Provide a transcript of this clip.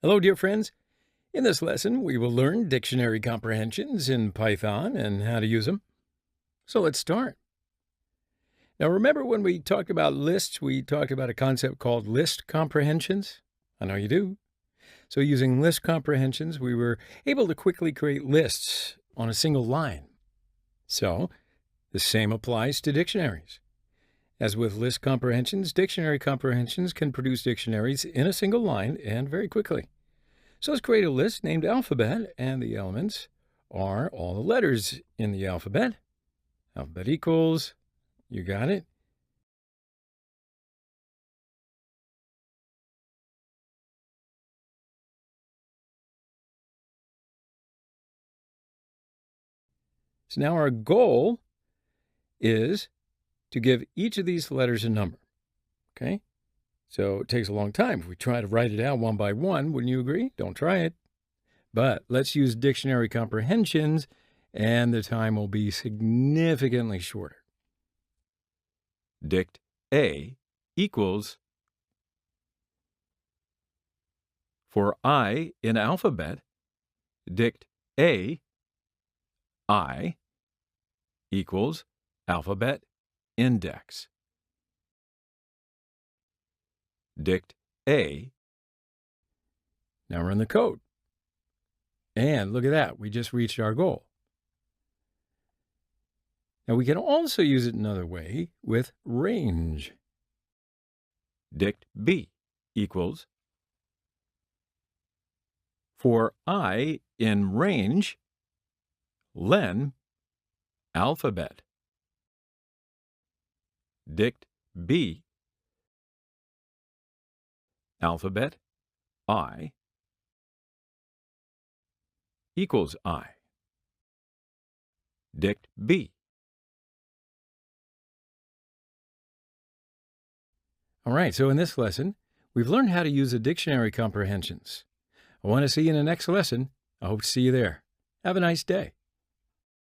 Hello, dear friends. In this lesson, we will learn dictionary comprehensions in Python and how to use them. So let's start. Now, remember when we talked about lists, we talked about a concept called list comprehensions? I know you do. So using list comprehensions, we were able to quickly create lists on a single line. So the same applies to dictionaries. As with list comprehensions, dictionary comprehensions can produce dictionaries in a single line and very quickly. So let's create a list named alphabet, and the elements are all the letters in the alphabet. Alphabet equals, you got it. So now our goal is to give each of these letters a number, okay? So it takes a long time. If we try to write it out one by one, wouldn't you agree? Don't try it. But let's use dictionary comprehensions, and the time will be significantly shorter. Dict A equals, for I in alphabet, dict A, I, equals alphabet index. Dict A. Now run the code. And look at that, we just reached our goal. Now we can also use it another way with range. Dict B equals, for I in range, len alphabet. Dict B, alphabet I, equals I. Dict B. All right, so in this lesson, we've learned how to use the dictionary comprehensions. I want to see you in the next lesson. I hope to see you there. Have a nice day.